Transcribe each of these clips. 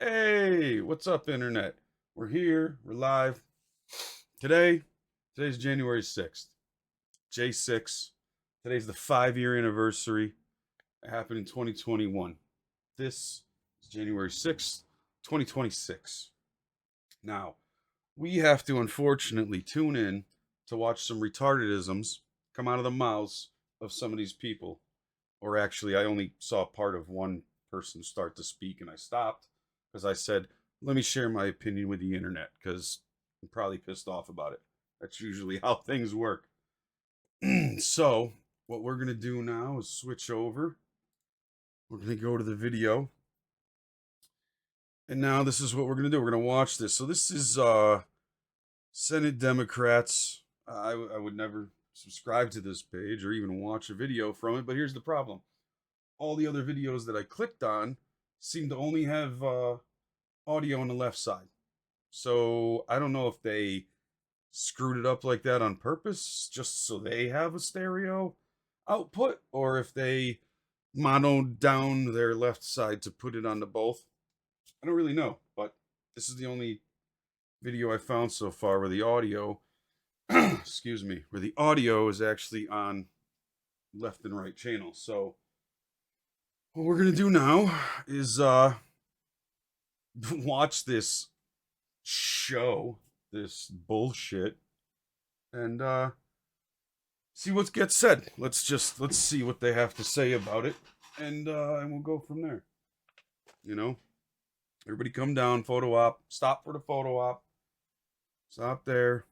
Hey, what's up, Internet? We're here, we're live. Today's January 6th, J6. Today's the 5 year anniversary. It happened in 2021. This is January 6th, 2026. Now, we have to unfortunately tune in to watch some retardedisms come out of the mouths of some of these people. Or actually, I only saw part of one person start to speak and I stopped because I said, let me share my opinion with the internet because I'm probably pissed off about it. That's usually how things work. So, what we're going to do now is switch over. We're going to go to the video. And now this is what we're going to do. We're going to watch this. So, this is Senate Democrats. I would never subscribe to this page or even watch a video from it, but here's the problem. All the other videos that I clicked on seem to only have audio on the left side. So I don't know if they screwed it up like that on purpose just so they have a stereo output or if they monoed down their left side to put it onto both. I don't really know, but this is the only video I found so far where the audio, excuse me, where the audio is actually on left and right channels. So what we're gonna do now is watch this show, this bullshit, and see what gets said. Let's see what they have to say about it, and we'll go from there. You know, everybody come down, photo op, stop for the photo op, stop there.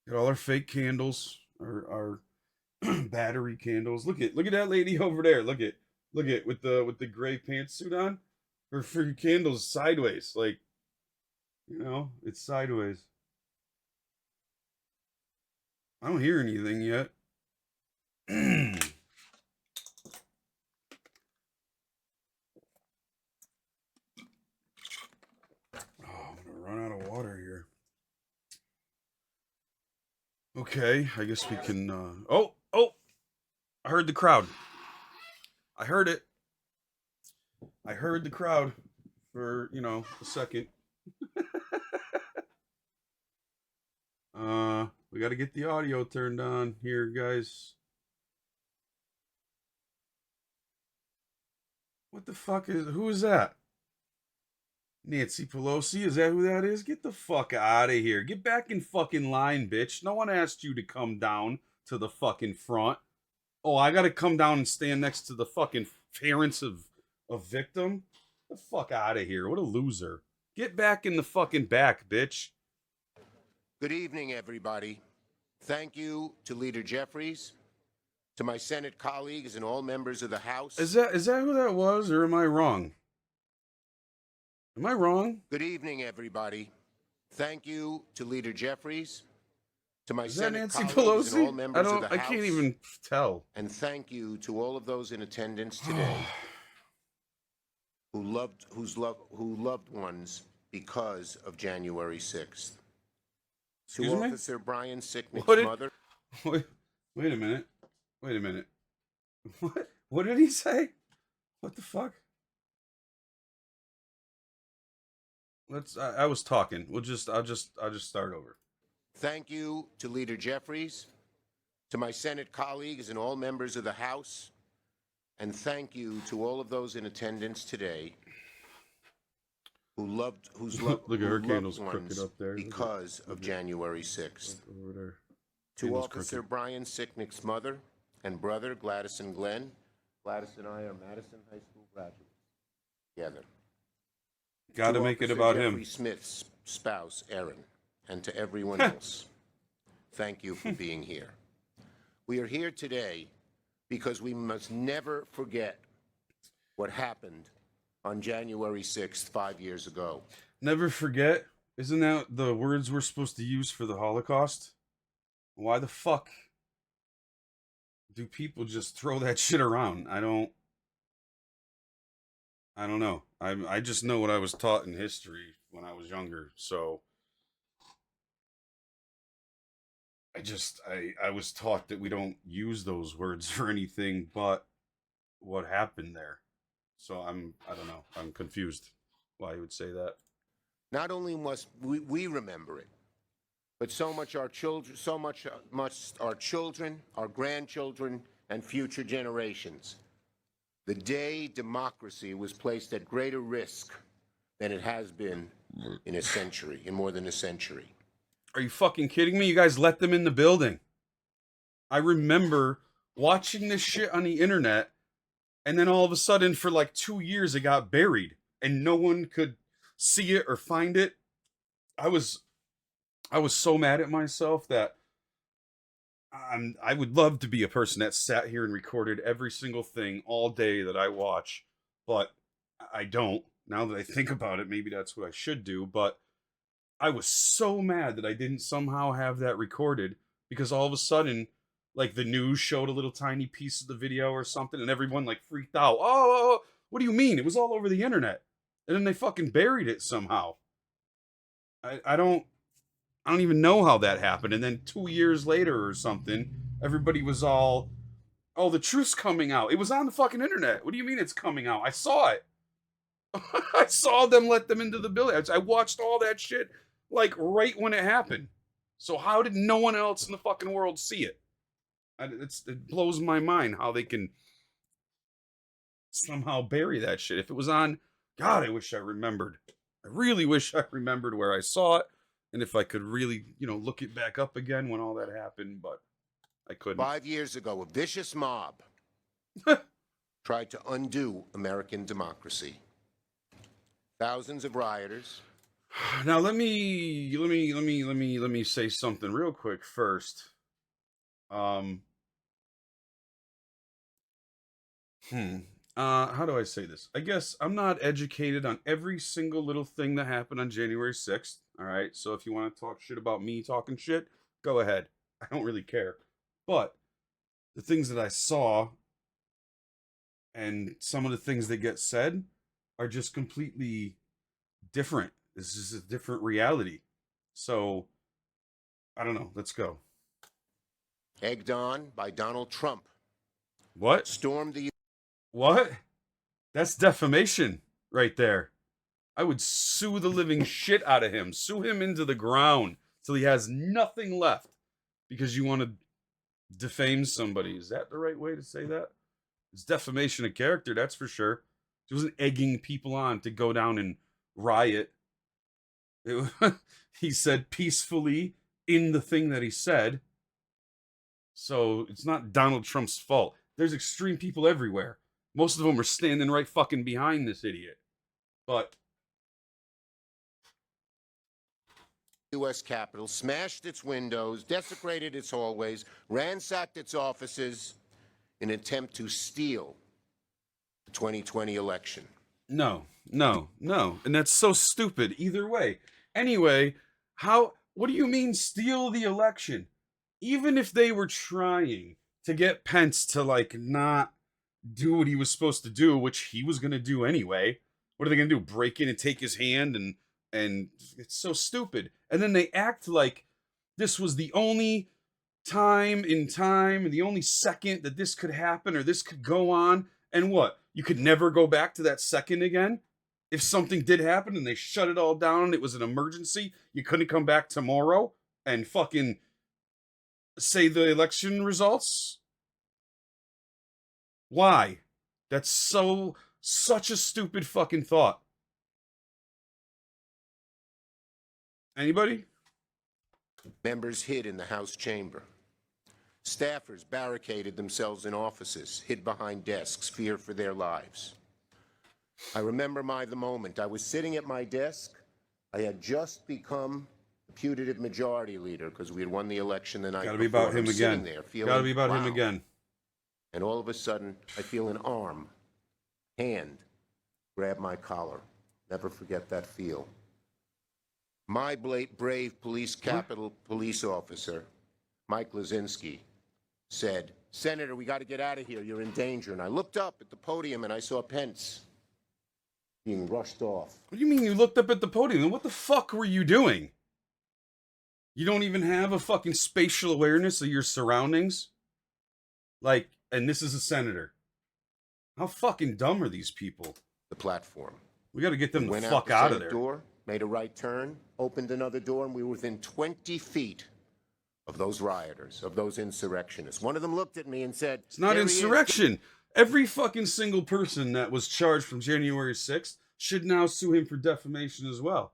Get all our fake candles, our battery candles. Look at that lady over there. Look at with the gray pantsuit on. Her candles sideways, like it's sideways. I don't hear anything yet. Oh, I'm gonna run out of water here. Okay, I guess we can. Oh! I heard the crowd. I heard it. I heard the crowd for a second. We got to get the audio turned on here, guys. What the fuck who is that? Nancy Pelosi, is that who that is? Get the fuck out of here. Get back in fucking line, bitch. No one asked you to come down to the fucking front. Oh, I gotta come down and stand next to the fucking parents of a victim? Get the fuck out of here. What a loser. Get back in the fucking back, bitch. Good evening, everybody. Thank you to Leader Jeffries, to my Senate colleagues and all members of the House. Is that who that was, or am I wrong? Am I wrong? Good evening, everybody. Thank you to Leader Jeffries, to my Is that Senate Nancy colleagues and all Pelosi? members of the House. I can't even tell. And thank you to all of those in attendance today who loved ones because of January 6th. Excuse to me? Officer Brian Sicknick's What did- mother. Wait a minute. What did he say? What the fuck? I was talking. I'll just start over. Thank you to Leader Jeffries, to my Senate colleagues and all members of the House, and thank you to all of those in attendance today whose Look at her candles loved crooked ones up there. because of January 6th. Over there. To Candles Officer crooked. Brian Sicknick's mother and brother, Gladys and Glenn. Gladys and I are Madison High School graduates together. Got to make it about Jeffrey him. Smith's spouse, Erin, and to everyone else, thank you for being here. We are here today because we must never forget what happened on January 6th, 5 years ago. Never forget. Isn't that the words we're supposed to use for the Holocaust? Why the fuck do people just throw that shit around? I don't know. I just know what I was taught in history when I was younger. So I was taught that we don't use those words for anything but what happened there. So I don't know. I'm confused. why he would say that. Not only must we remember it, but so much our children, must our children, our grandchildren, and future generations. The day democracy was placed at greater risk than it has been in a century, in more than a century. Are you fucking kidding me? You guys let them in the building. I remember watching this shit on the internet, and then all of a sudden, for like 2 years, it got buried, and no one could see it or find it. I was so mad at myself that I would love to be a person that sat here and recorded every single thing all day that I watch, but I don't. Now that I think about it, maybe that's what I should do, but I was so mad that I didn't somehow have that recorded, because all of a sudden, like, the news showed a little tiny piece of the video or something, and everyone like freaked out. Oh, what do you mean? It was all over the internet. And then they fucking buried it somehow. I don't even know how that happened. And then 2 years later or something, everybody was all, oh, the truth's coming out. It was on the fucking internet. What do you mean it's coming out? I saw it. I saw them let them into the building. I watched all that shit like right when it happened. So how did no one else in the fucking world see it? It blows my mind how they can somehow bury that shit. If it was on, God, I wish I remembered. I really wish I remembered where I saw it, and if I could really, look it back up again when all that happened, but I couldn't. 5 years ago, a vicious mob tried to undo American democracy. Thousands of rioters. Now let me say something real quick first. How do I say this? I guess I'm not educated on every single little thing that happened on January 6th. All right. So if you want to talk shit about me talking shit, go ahead. I don't really care. But the things that I saw and some of the things that get said are just completely different. This is a different reality. So I don't know. Let's go. Egged on by Donald Trump. What? Stormed the... What? That's defamation right there. I would sue the living shit out of him. Sue him into the ground till he has nothing left because you want to defame somebody. Is that the right way to say that? It's defamation of character, that's for sure. He wasn't egging people on to go down and riot. He said peacefully in the thing that he said. So it's not Donald Trump's fault. There's extreme people everywhere. Most of them are standing right fucking behind this idiot. But U.S. Capitol, smashed its windows, desecrated its hallways, ransacked its offices in an attempt to steal the 2020 election. No. And that's so stupid either way. Anyway, what do you mean steal the election? Even if they were trying to get Pence to not do what he was supposed to do, which he was going to do anyway, what are they going to do? Break in and take his hand? And it's so stupid. And then they act like this was the only time in time and the only second that this could happen or this could go on. And what? You could never go back to that second again? If something did happen and they shut it all down and it was an emergency, you couldn't come back tomorrow and fucking say the election results? Why? That's such a stupid fucking thought. Anybody? Members hid in the House chamber. Staffers barricaded themselves in offices, hid behind desks, fear for their lives. I remember the moment. I was sitting at my desk. I had just become the putative majority leader because we had won the election the night before. Gotta be about him again. Gotta be about him again. And all of a sudden, I feel an hand, grab my collar. Never forget that feel. My brave Capitol police officer, Mike Lazinski, said, "Senator, we got to get out of here. You're in danger." And I looked up at the podium and I saw Pence being rushed off. What do you mean you looked up at the podium? What the fuck were you doing? You don't even have a fucking spatial awareness of your surroundings? And this is a senator. How fucking dumb are these people? The platform. We got to get them the Went out fuck the out of Senate there. door, made a right turn, opened another door, and we were within 20 feet of those rioters, of those insurrectionists. One of them looked at me and said, It's not "There he is." insurrection. Every fucking single person that was charged from January 6th should now sue him for defamation as well.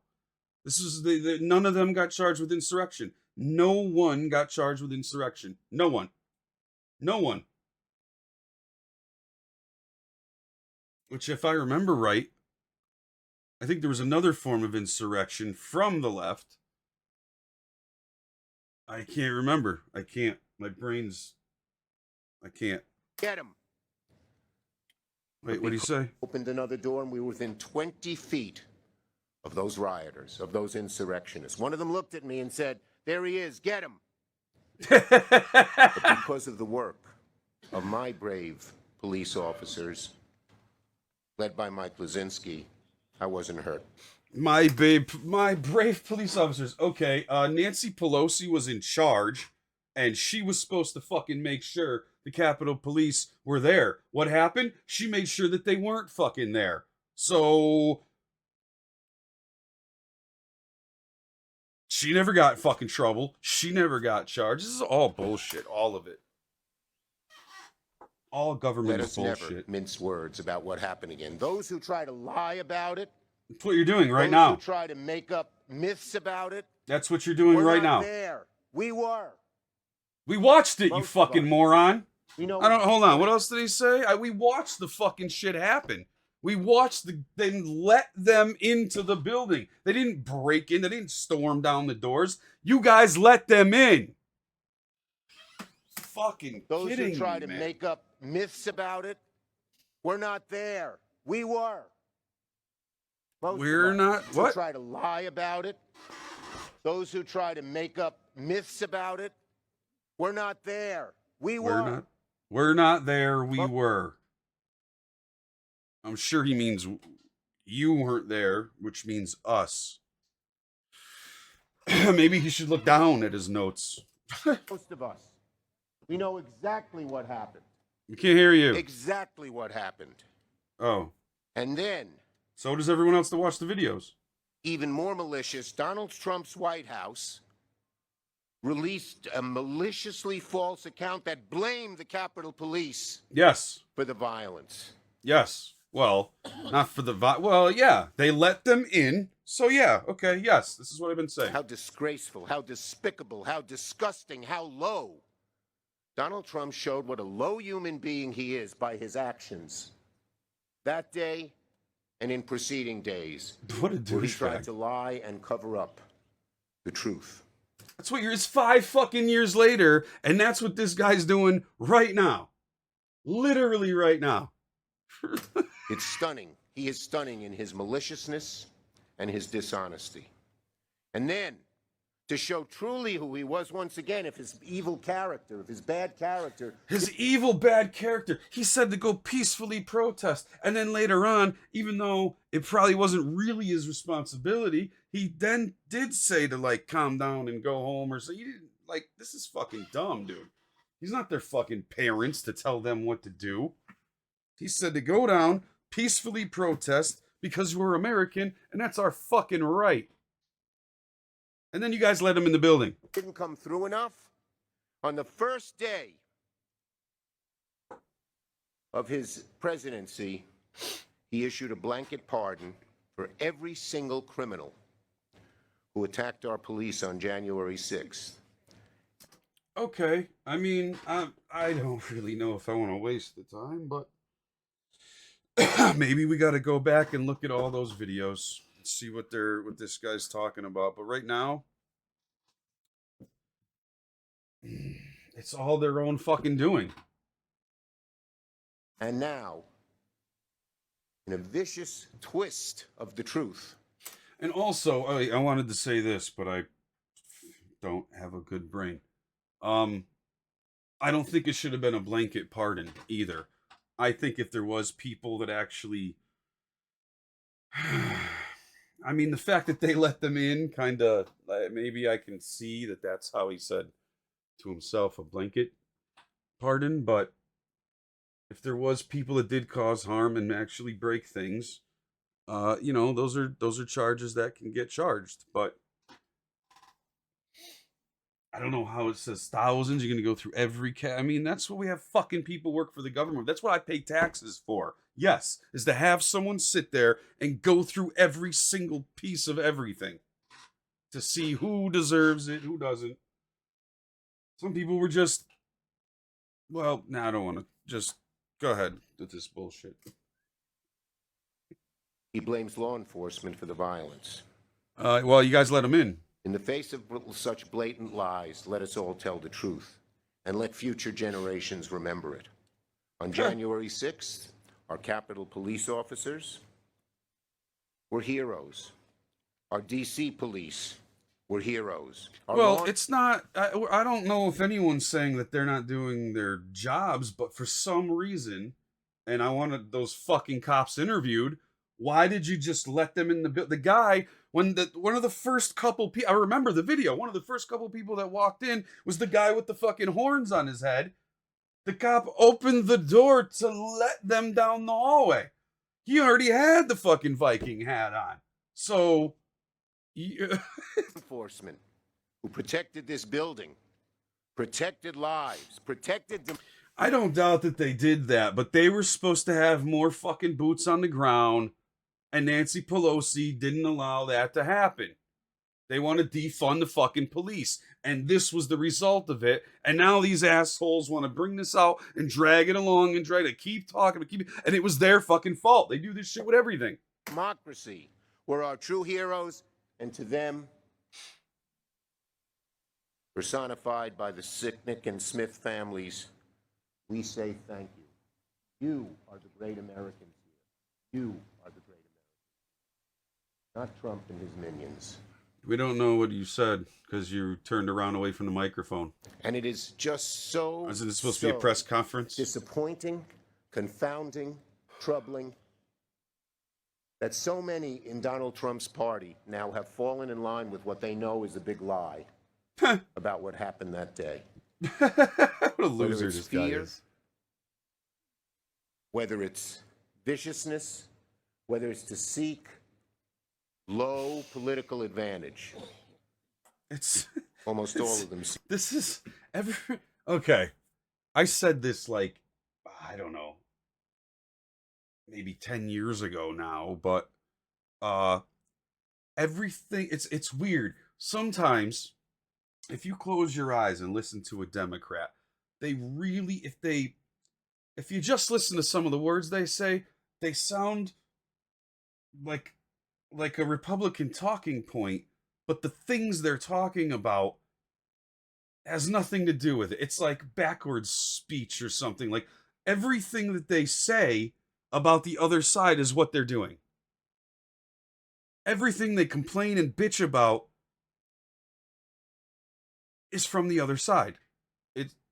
This is none of them got charged with insurrection. No one got charged with insurrection. No one. No one. Which, if I remember right, I think there was another form of insurrection from the left. I can't remember. I can't. My brain's. I can't. Get him. Wait, what do you say? Opened another door, and we were within 20 feet of those rioters, of those insurrectionists. One of them looked at me and said, "There he is, get him." But because of the work of my brave police officers, led by Mike Lazinski, I wasn't hurt. My brave police officers. Okay, Nancy Pelosi was in charge, and she was supposed to fucking make sure the Capitol Police were there. What happened? She made sure that they weren't fucking there. So she never got fucking trouble. She never got charged. This is all bullshit. All of it. All government Let is us never bullshit. mince words about what happened again. Those who try to lie about it, That's what you're doing right those now. who try to make up myths about it, That's what you're doing we're right not now. there. We were. We watched it, you Most of fucking us. moron. You know, I don't. Hold on. What else did he say? We watched the fucking shit happen. We watched them let them into the building. They didn't break in. They didn't storm down the doors. You guys let them in. Fucking those kidding who try me, to man. make up myths about it, we're not there. We were. Most We're of us not- who what? try to lie about it, those who try to make up myths about it, we're not there. We were. We're not there. We Well- were. I'm sure he means you weren't there, which means us. Maybe he should look down at his notes. Most of us. We know exactly what happened. We can't hear you. Exactly what happened. Oh, And then, so does everyone else that watch the videos. even more malicious, Donald Trump's White House released a maliciously false account that blamed the Capitol Police Yes. for the violence. Yes. Well, not for the well, yeah. They let them in. So yeah, okay, yes. This is what I've been saying. How disgraceful, how despicable, how disgusting, how low. Donald Trump showed what a low human being he is by his actions that day and in preceding days, What a where he tried douchebag. to lie and cover up the truth. That's what it's 5 fucking years later, and that's what this guy's doing right now. Literally right now. It's stunning. He is stunning in his maliciousness and his dishonesty. And then, to show truly who he was once again, of his evil character, of his bad character, His evil, bad character. He said to go peacefully protest. And then later on, even though it probably wasn't really his responsibility, he then did say to, like, calm down and go home or so. You didn't, like, this is fucking dumb, dude. He's not their fucking parents to tell them what to do. He said to go down, peacefully protest because we're American and that's our fucking right. And then you guys let him in the building. didn't come through enough. On the first day of his presidency, he issued a blanket pardon for every single criminal who attacked our police on January 6th. Okay, I mean, I don't really know if I want to waste the time, but maybe we got to go back and look at all those videos, see what this guy's talking about. But right now, it's all their own fucking doing. And now, in a vicious twist of the truth, And also, I wanted to say this, but I don't have a good brain. I don't think it should have been a blanket pardon either. I think if there was people that actually, I mean, the fact that they let them in, kind of, maybe I can see that that's how he said to himself a blanket pardon. But if there was people that did cause harm and actually break things, You know, those are charges that can get charged, but I don't know how it says thousands. You're gonna go through every I mean, that's what we have fucking people work for the government. That's what I pay taxes for. Yes, is to have someone sit there and go through every single piece of everything to see who deserves it, who doesn't. Some people were just, well, now I don't want to. Just go ahead with this bullshit. He blames law enforcement for the violence. Well, you guys let him in. In the face of such blatant lies, let us all tell the truth and let future generations remember it. On January 6th, our Capitol police officers were heroes. Our DC police were heroes. Well, it's not. I don't know if anyone's saying that they're not doing their jobs, but for some reason, and I wanted those fucking cops interviewed. Why did you just let them in the guy when one of the first couple people? I remember the video. One of the first couple people that walked in was the guy with the fucking horns on his head. The cop opened the door to let them down the hallway. He already had the fucking Viking hat on, so. Enforcement who protected this building, protected lives, protected them. I don't doubt that they did that, but they were supposed to have more fucking boots on the ground, and Nancy Pelosi didn't allow that to happen. They want to defund the fucking police, and this was the result of it. And now these assholes want to bring this out and drag it along and try to keep talking, and it was their fucking fault. They do this shit with everything. Democracy were our true heroes. And to them, personified by the Sicknick and Smith families, we say thank you. You are the great Americans here. You are the great Americans, not Trump and his minions. We don't know what you said because you turned around away from the microphone. And it is just so. Isn't this supposed to be a press conference? Disappointing, confounding, troubling. That so many in Donald Trump's party now have fallen in line with what they know is a big lie about what happened that day. What a loser this guy is. Whether it's viciousness, whether it's to seek low political advantage. It's almost all of them. This is okay. I said this like, I don't know, maybe 10 years ago now, but everything, it's weird. Sometimes if you close your eyes and listen to a Democrat, they really, if you just listen to some of the words they say, they sound like a Republican talking point, but the things they're talking about has nothing to do with it. It's like backwards speech or something. Like everything that they say about the other side is what they're doing. Everything they complain and bitch about is from the other side.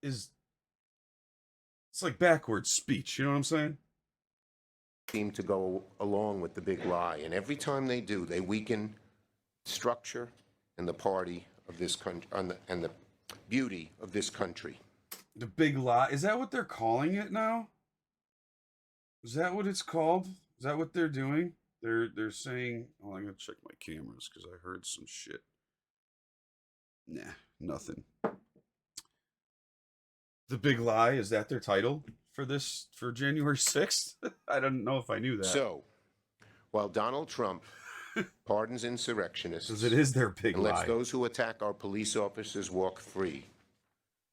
It's like backwards speech, you know what I'm saying? Seem to go along with the big lie, and every time they do, they weaken structure and the party of this country and the beauty of this country. The big lie, is that what they're calling it now? Is that what it's called? Is that what they're doing? They're saying, oh, I'm gonna check my cameras because I heard some shit. Nah, nothing. The big lie, is that their title for January 6th? I don't know if I knew that. So, while Donald Trump pardons insurrectionists, because it is their big and lie, lets those who attack our police officers walk free,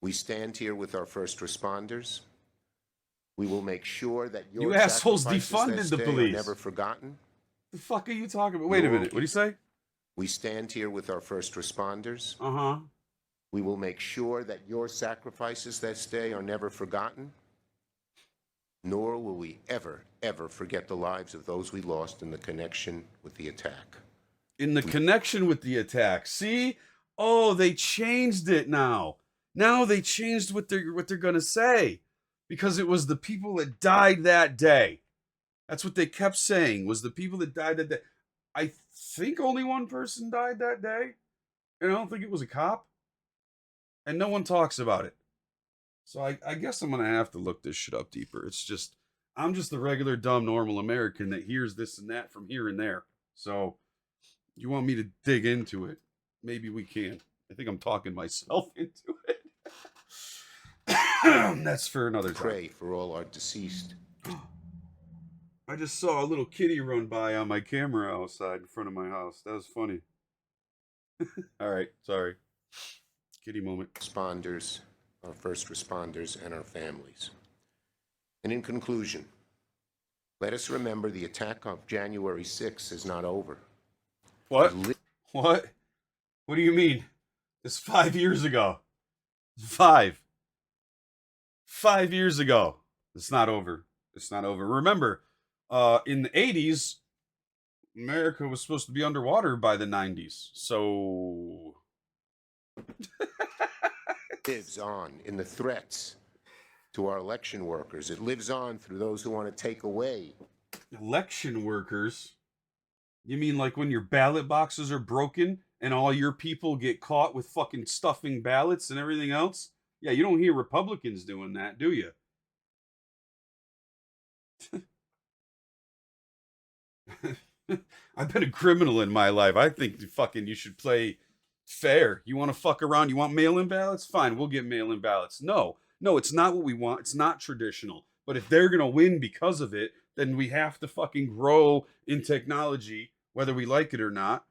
we stand here with our first responders. We will make sure that your you assholes defunded the police. Are never forgotten. The fuck are you talking about? Wait a minute. What do you say? We stand here with our first responders. Uh-huh. We will make sure that your sacrifices this day are never forgotten. Nor will we ever, ever forget the lives of those we lost in the connection with the attack. Connection with the attack. See? Oh, they changed it now. Now they changed what they're gonna say. Because it was the people that died that day. That's what they kept saying, was the people that died that day. I think only one person died that day. And I don't think it was a cop. And no one talks about it. So I guess I'm going to have to look this shit up deeper. It's just, I'm just the regular, dumb, normal American that hears this and that from here and there. So, you want me to dig into it? Maybe we can. I think I'm talking myself into it. That's for another time. Pray for all our deceased. I just saw a little kitty run by on my camera outside in front of my house. That was funny. All right, sorry. Kitty moment. Responders, our first responders, and our families. And in conclusion, let us remember the attack of January 6th is not over. What? What? What do you mean? It's 5 years ago. 5 years ago. It's not over. It's not over. Remember, in the 80s, America was supposed to be underwater by the 90s. So Lives on in the threats to our election workers. It lives on through those who want to take away. Election workers? You mean like when your ballot boxes are broken and all your people get caught with fucking stuffing ballots and everything else? Yeah, you don't hear Republicans doing that, do you? I've been a criminal in my life. I think fucking you should play fair. You want to fuck around? You want mail-in ballots? Fine, we'll get mail-in ballots. No, it's not what we want. It's not traditional. But if they're gonna win because of it, then we have to fucking grow in technology, whether we like it or not.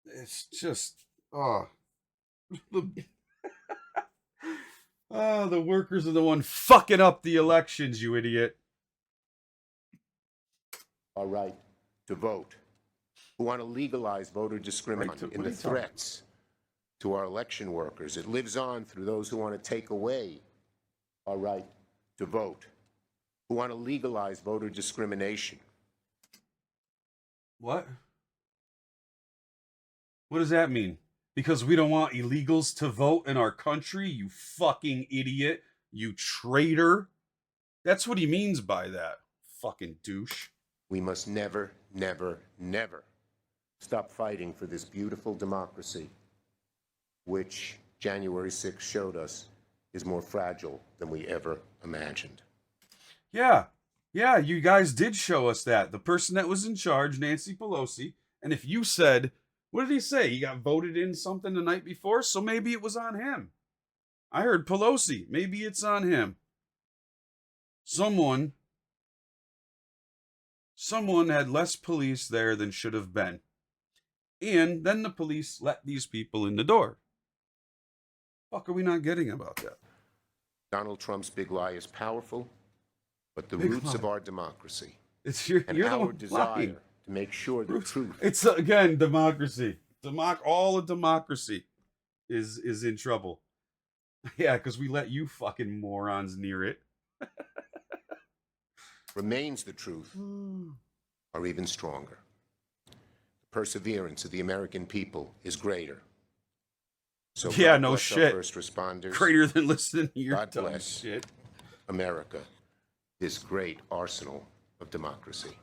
It's just, oh, the workers are the one fucking up the elections, you idiot. Our right to vote, who want to legalize voter discrimination in the threats to our election workers. It lives on through those who want to take away our right to vote, who want to legalize voter discrimination. What? What does that mean? Because we don't want illegals to vote in our country, you fucking idiot, you traitor? That's what he means by that, fucking douche. We must never, never, never stop fighting for this beautiful democracy, which January 6th showed us is more fragile than we ever imagined. Yeah, you guys did show us that. The person that was in charge, Nancy Pelosi, and if you said, what did he say? He got voted in something the night before, so maybe it was on him. I heard Pelosi. Maybe it's on him. Someone had less police there than should have been. And then the police let these people in the door. Fuck are we not getting about that? Donald Trump's big lie is powerful, but the roots of our democracy You're our desire to make sure the truth. It's again democracy. All of democracy is in trouble. Yeah, because we let you fucking morons near it. Remains the truth, or even stronger. The perseverance of the American people is greater. So yeah, God no bless shit. Our first responders. Greater than listening to your God dumb bless shit. America, this great arsenal of democracy.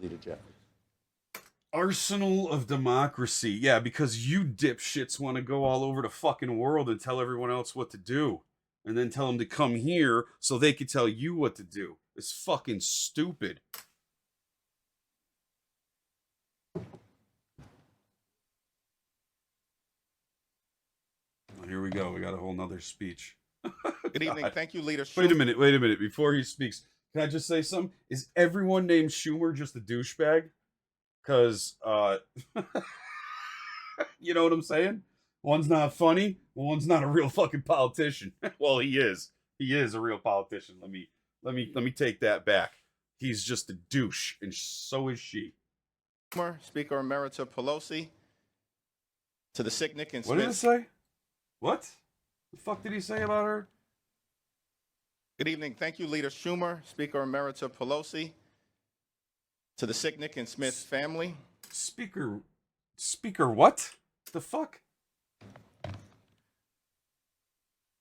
Leader Jeffries. Arsenal of democracy. Yeah, because you dipshits want to go all over the fucking world and tell everyone else what to do. And then tell them to come here so they can tell you what to do. It's fucking stupid. Well, here we go. We got a whole nother speech. Good evening. Thank you, Leader Schumer. Wait a minute. Before he speaks, can I just say something? Is everyone named Schumer just a douchebag? Because, you know what I'm saying? One's not funny, one's not a real fucking politician. Well, he is. He is a real politician. Let me take that back. He's just a douche, and so is she. Speaker Emerita Pelosi, to the Sicknick and Smith. What did it say? What? The fuck did he say about her? Good evening. Thank you, Leader Schumer, Speaker Emerita Pelosi, to the Sicknick and Smith family. Speaker what? The fuck?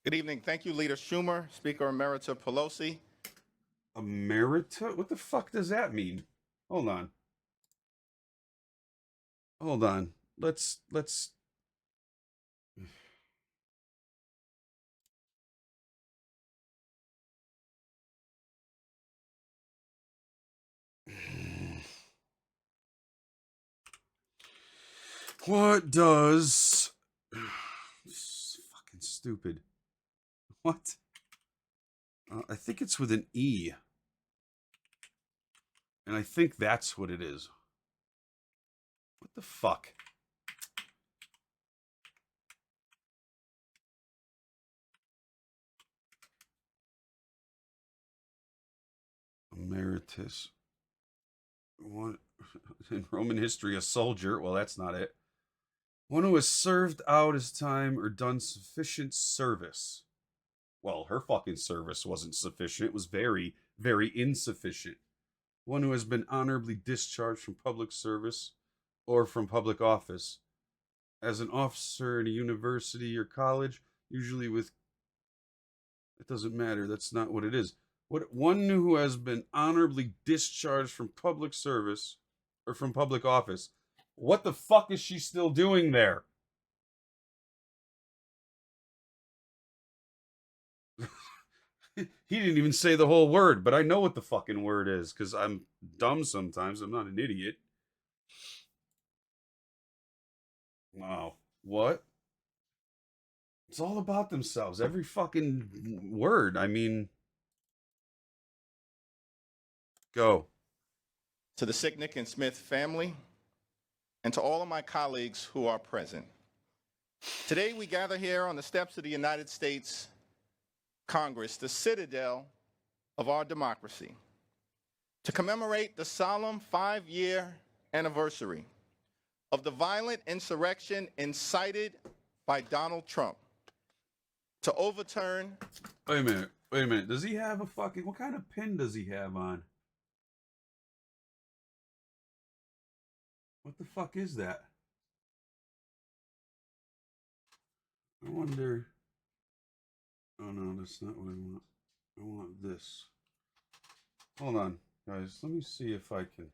Good evening. Thank you, Leader Schumer, Speaker Emerita Pelosi. Emerita? What the fuck does that mean? Hold on. Let's What does... This is fucking stupid. What? I think it's with an E. And I think that's what it is. What the fuck? Emeritus. One in Roman history, a soldier. Well, that's not it. One who has served out his time or done sufficient service. Well, her fucking service wasn't sufficient. It was very, very insufficient. One who has been honorably discharged from public service or from public office. As an officer in a university or college, usually with... It doesn't matter. That's not what it is. One who has been honorably discharged from public service or from public office. What the fuck is she still doing there? He didn't even say the whole word, but I know what the fucking word is because I'm dumb sometimes. I'm not an idiot. Wow. What? It's all about themselves. Every fucking word. I mean, go. To the Sicknick and Smith family, and to all of my colleagues who are present. Today we gather here on the steps of the United States Congress, the citadel of our democracy, to commemorate the solemn 5-year anniversary of the violent insurrection incited by Donald Trump to overturn... Wait a minute. Wait a minute. Does he have a fucking... What kind of pin does he have on? What the fuck is that? I wonder... Oh no, that's not what I want. I want this. Hold on, guys. Let me see if I can...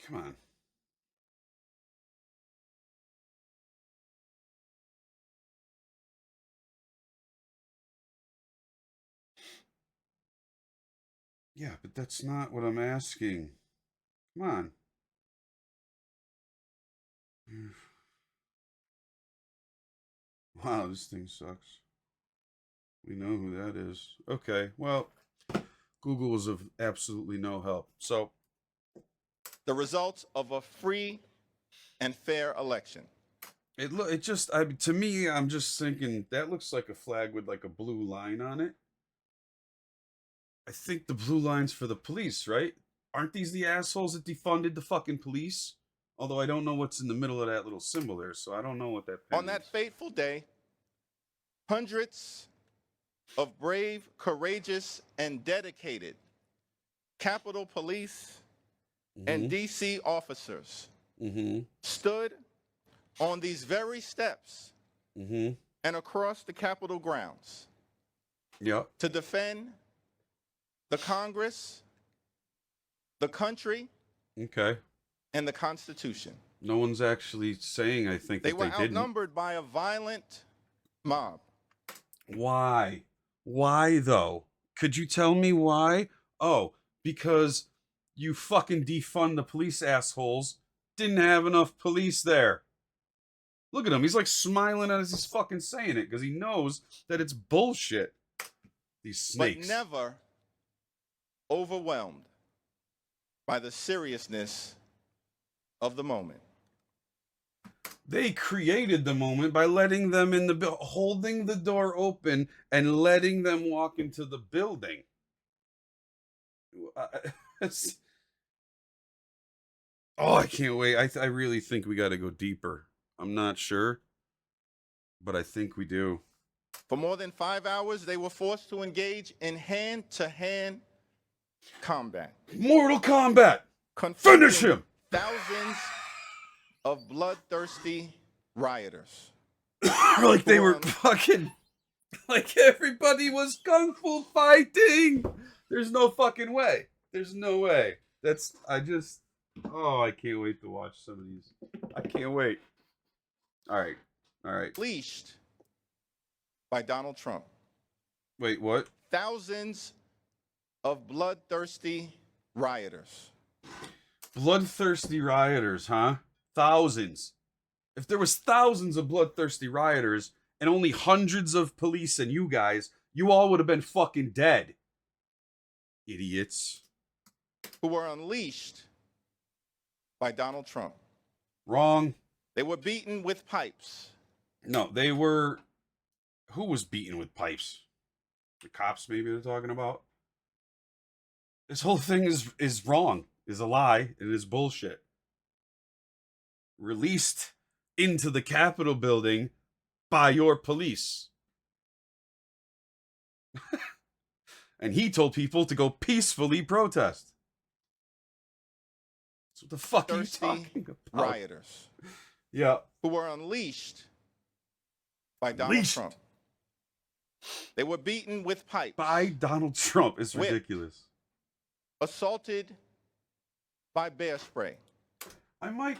Come on. Yeah, but that's not what I'm asking. Come on. Wow, this thing sucks. We know who that is. Okay, well, Google is of absolutely no help. So, the results of a free and fair election. To me, I'm just thinking that looks like a flag with like a blue line on it. I think the blue line's for the police, right? Aren't these the assholes that defunded the fucking police? Although I don't know what's in the middle of that little symbol there, so I don't know what that pin On that is. fateful day, hundreds of brave, courageous, and dedicated Capitol Police and DC officers stood on these very steps and across the Capitol grounds to defend the Congress, the country, and the Constitution. No one's actually saying, I think, they that were they didn't. outnumbered by a violent mob. Why? Why, though? Could you tell me why? Oh, because you fucking defund the police assholes didn't have enough police there. Look at him. He's like smiling as he's fucking saying it because he knows that it's bullshit. These snakes. But never overwhelmed by the seriousness of the moment. They created the moment by letting them in the holding the door open and letting them walk into the building. I can't wait. I really think we got to go deeper. I'm not sure, but I think we do. For more than 5 hours, they were forced to engage in hand-to-hand Kombat. Mortal Kombat. Confronting Finish him. thousands of bloodthirsty rioters. Like they were Well, fucking, like everybody was kung fu fighting. There's no fucking way. There's no way. Oh, I can't wait to watch some of these. I can't wait. All right. Unleashed by Donald Trump. Wait, what? Thousands of bloodthirsty rioters. Bloodthirsty rioters, huh? Thousands. If there was thousands of bloodthirsty rioters and only hundreds of police and you guys, you all would have been fucking dead. Idiots. Who were unleashed by Donald Trump. Wrong. They were beaten with pipes. No, they were. Who was beaten with pipes? The cops, maybe they're talking about. This whole thing is wrong, is a lie, and is bullshit. Released into the Capitol building by your police. And he told people to go peacefully protest. So what the fuck are you Thirsty talking about? rioters. Yeah. Who were unleashed by Donald Trump. They were beaten with pipes. By Donald Trump. It's Whipped. ridiculous. Assaulted by bear spray. I might,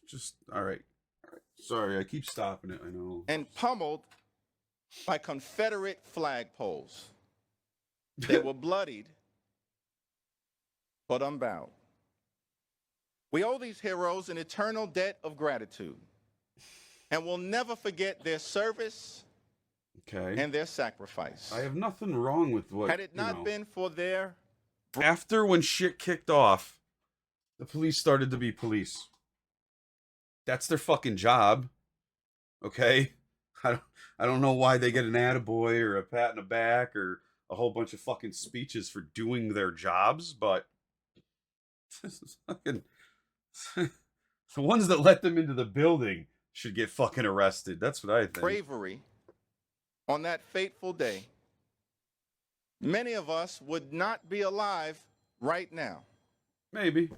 just, all right. Sorry, I keep stopping it, I know. And pummeled by Confederate flagpoles. They were bloodied, but unbowed. We owe these heroes an eternal debt of gratitude, and will never forget their service Okay. and their sacrifice. I have nothing wrong with what, Had it not been for their after when shit kicked off, the police started to be police. That's their fucking job. Okay? I don't know why they get an attaboy or a pat in the back or a whole bunch of fucking speeches for doing their jobs, but this is fucking the ones that let them into the building should get fucking arrested. That's what I think. bravery on that fateful day, many of us would not be alive right now, Maybe.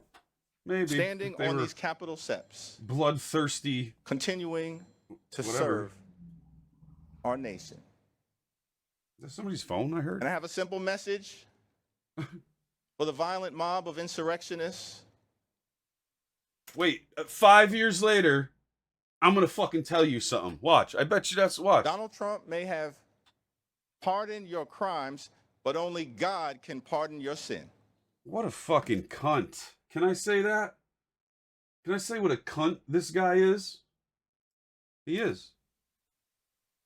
standing if they on were these Capitol steps, bloodthirsty. continuing to Whatever. serve our nation. Is that somebody's phone I heard? And I have a simple message for the violent mob of insurrectionists. Wait, 5 years later, I'm gonna fucking tell you something. Watch. I bet you that's watch. Donald Trump may have pardoned your crimes, but only God can pardon your sin. What a fucking cunt. Can I say that? Can I say what a cunt this guy is? He is.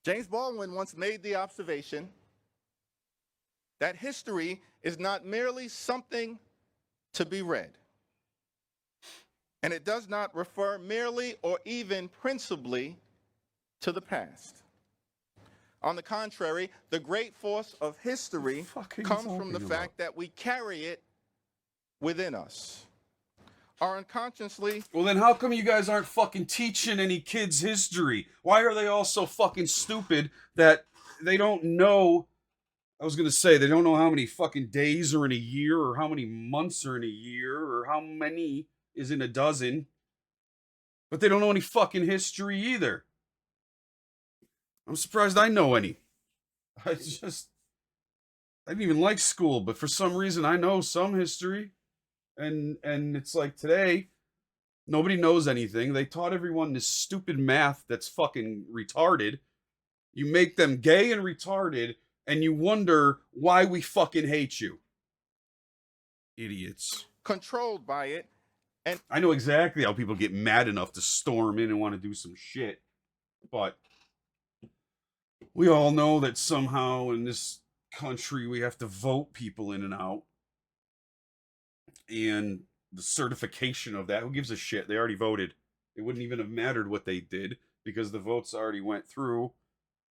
James Baldwin once made the observation that history is not merely something to be read, and it does not refer merely or even principally to the past. On the contrary, the great force of history What the fuck are you comes from the talking fact that we carry it within us. Our unconsciously Well, then how come you guys aren't fucking teaching any kids history? Why are they all so fucking stupid that they don't know? I was gonna say they don't know how many fucking days are in a year, or how many months are in a year, or how many is in a dozen. But they don't know any fucking history either. I'm surprised I know any. I didn't even like school, but for some reason I know some history. And it's like today, nobody knows anything. They taught everyone this stupid math that's fucking retarded. You make them gay and retarded, and you wonder why we fucking hate you. Idiots. controlled by it, and I know exactly how people get mad enough to storm in and want to do some shit. But we all know that somehow in this country we have to vote people in and out. And the certification of that, who gives a shit? They already voted. It wouldn't even have mattered what they did because the votes already went through.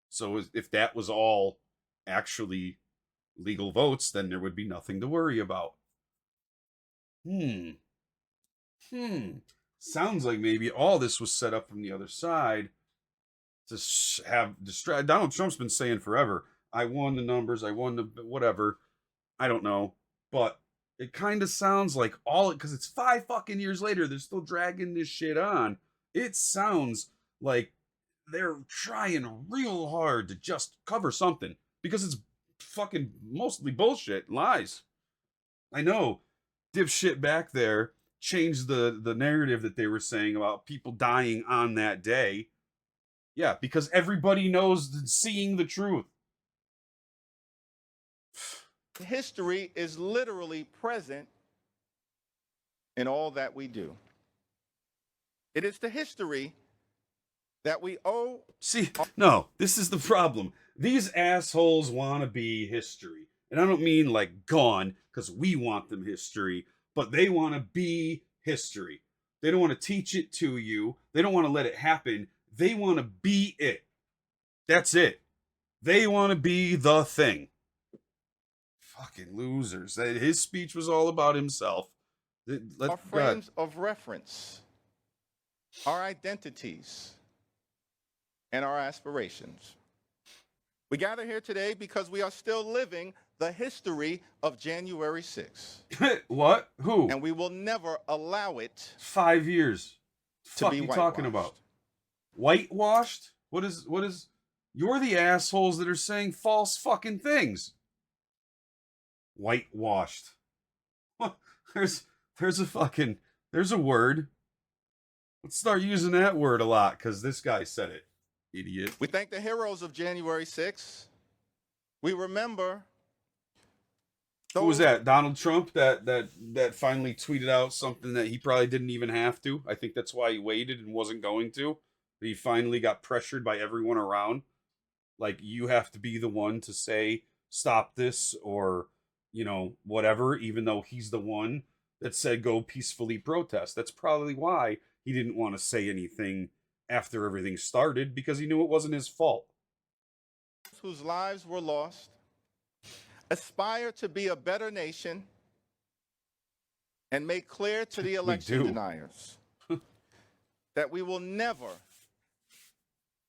So if that was all actually legal votes, then there would be nothing to worry about. Sounds like maybe all this was set up from the other side to have distract. Donald Trump's been saying forever, I won the numbers, I won the whatever. I don't know. But it kind of sounds like all because it's 5 fucking years later, they're still dragging this shit on. It sounds like they're trying real hard to just cover something because it's fucking mostly bullshit, lies. I know dipshit back there changed the narrative that they were saying about people dying on that day. Yeah, because everybody knows seeing the truth. History is literally present in all that we do. It is the history that we owe. See, no, this is the problem. These assholes want to be history. And I don't mean like gone, because we want them history, but they want to be history. They don't want to teach it to you. They don't want to let it happen. They want to be it. That's it. They want to be the thing. Fucking losers. His speech was all about himself. Our frames of reference, our identities, and our aspirations. We gather here today because we are still living the history of January 6th. What? Who? And we will never allow it 5 years. to Fuck be you whitewashed. talking about? Whitewashed? What is you're the assholes that are saying false fucking things. Whitewashed. There's a word. Let's start using that word a lot because this guy said it. Idiot. We thank the heroes of January 6th. We remember Who was that? Donald Trump that finally tweeted out something that he probably didn't even have to. I think that's why he waited and wasn't going to. He finally got pressured by everyone around. Like, you have to be the one to say stop this or, whatever, even though he's the one that said go peacefully protest. That's probably why he didn't want to say anything after everything started, because he knew it wasn't his fault. whose lives were lost aspire to be a better nation and make clear to the election deniers that we will never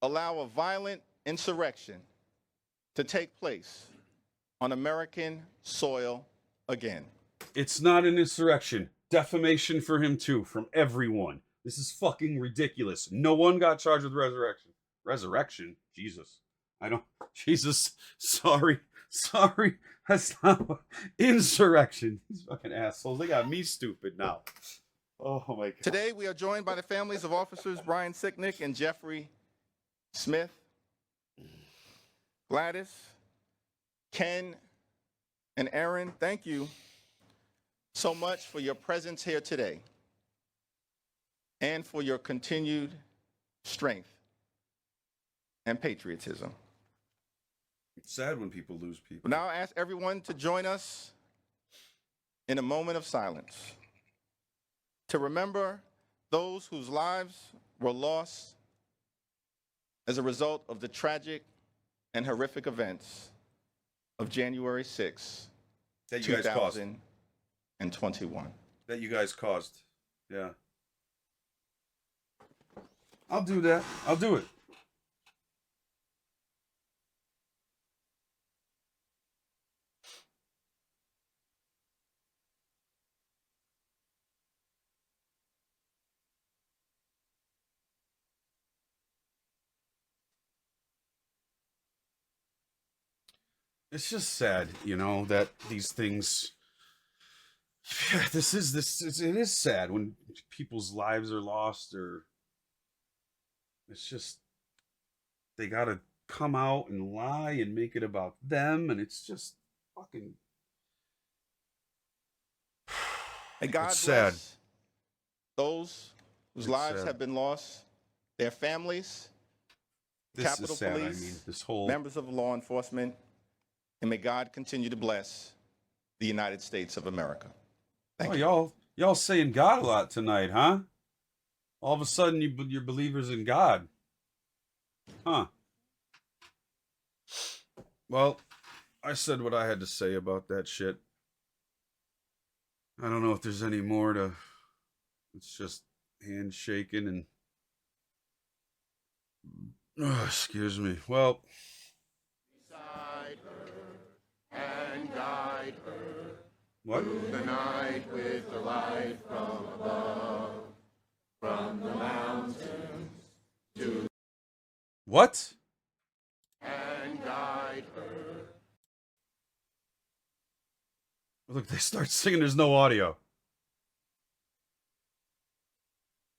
allow a violent insurrection to take place on American soil again. It's not an insurrection. Defamation for him too, from everyone. This is fucking ridiculous. No one got charged with resurrection. Resurrection? Jesus. Jesus. Sorry. That's not insurrection. These fucking assholes. They got me stupid now. Oh my God. Today, we are joined by the families of officers Brian Sicknick and Jeffrey Smith, Gladys, Ken, and Aaron. Thank you so much for your presence here today and for your continued strength and patriotism. It's sad when people lose people. Now I ask everyone to join us in a moment of silence to remember those whose lives were lost as a result of the tragic and horrific events of January 6, That you guys caused. 2021. That you guys caused. Yeah. I'll do that. I'll do it. It's just sad, that these things. Yeah, it is sad when people's lives are lost, or it's just they gotta come out and lie and make it about them, and it's just fucking. And God It's bless sad. those whose It's lives sad. have been lost, their families, This Capitol is sad. Police, I mean, this whole. members of law enforcement, and may God continue to bless the United States of America. Thank Oh, you. y'all saying God a lot tonight, huh? All of a sudden, you're believers in God, huh? Well, I said what I had to say about that shit. I don't know if there's any more to. It's just handshaking and. Excuse me. Well. Side What? The night with the light from above, from the mountain What? and guide her. Look, they start singing. There's no audio.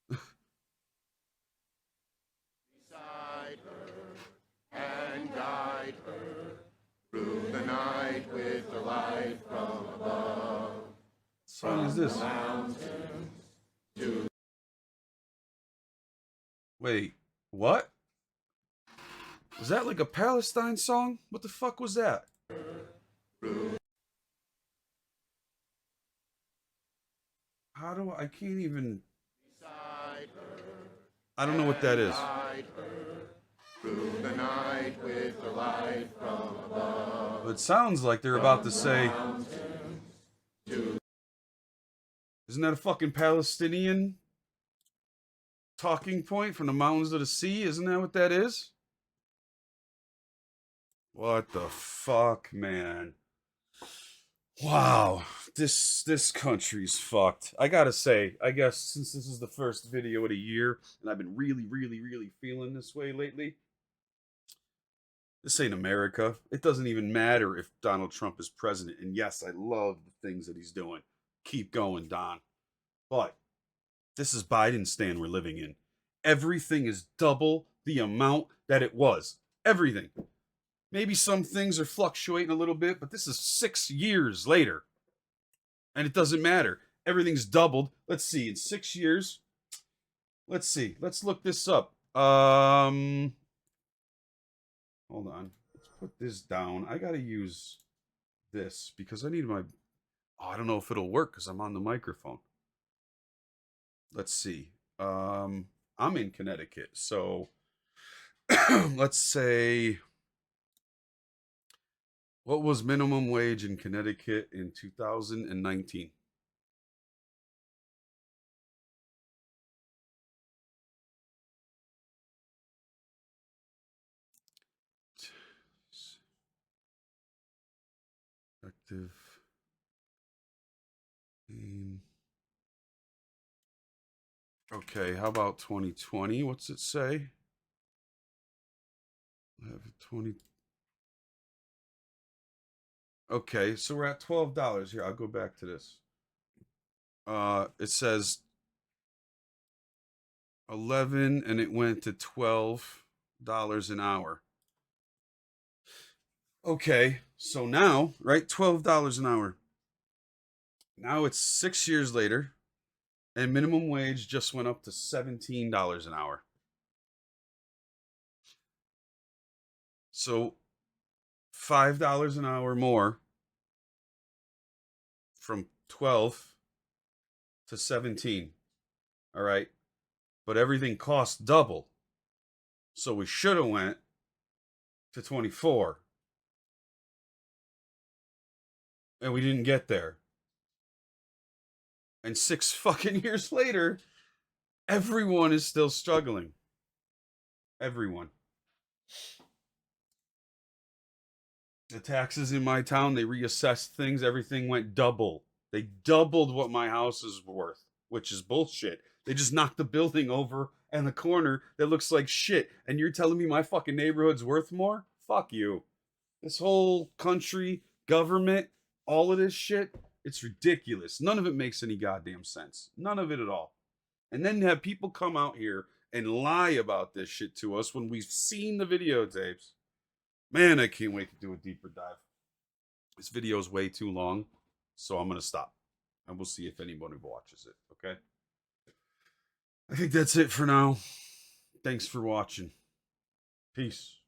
Beside her and guide her through the night with the light from above. What song is this? Wait, what? Was that like a Palestine song? What the fuck was that? How do I can't even. I don't know what that is. Through the night with the light from above. It sounds like they're about to say. Isn't that a fucking Palestinian talking point from the mountains to the sea? Isn't that what that is? What the fuck, man? Wow, this country's fucked. I gotta say, I guess since this is the first video of the year, and I've been really feeling this way lately, this ain't America. It doesn't even matter if Donald Trump is president. And yes, I love the things that he's doing. Keep going, Don. But this is Biden's stand we're living in. Everything is double the amount that it was. Everything. Maybe some things are fluctuating a little bit, but this is 6 years later. And it doesn't matter. Everything's doubled. Let's see. In 6 years. Let's see. Let's look this up. Hold on. Let's put this down. I gotta use this because I need my. Oh, I don't know if it'll work because I'm on the microphone. Let's see. I'm in Connecticut, so let's say. What was minimum wage in Connecticut in 2019? Effective. Okay, how about 2020? What's it say? I have 20. Okay, so we're at $12 here. I'll go back to this. It says 11 and it went to $12 an hour. Okay, so now, right, $12 an hour. Now it's 6 years later, and minimum wage just went up to $17 an hour. So $5 an hour more from 12 to 17. All right. But everything costs double. So we should have went to 24. And we didn't get there. And 6 fucking years later, everyone is still struggling. Everyone. The taxes in my town, they reassessed things. Everything went double. They doubled what my house is worth, which is bullshit. They just knocked the building over and the corner that looks like shit. And you're telling me my fucking neighborhood's worth more? Fuck you. This whole country, government, all of this shit, it's ridiculous. None of it makes any goddamn sense. None of it at all. And then have people come out here and lie about this shit to us when we've seen the videotapes. Man, I can't wait to do a deeper dive. This video is way too long, so I'm going to stop. And we'll see if anybody watches it, okay? I think that's it for now. Thanks for watching. Peace.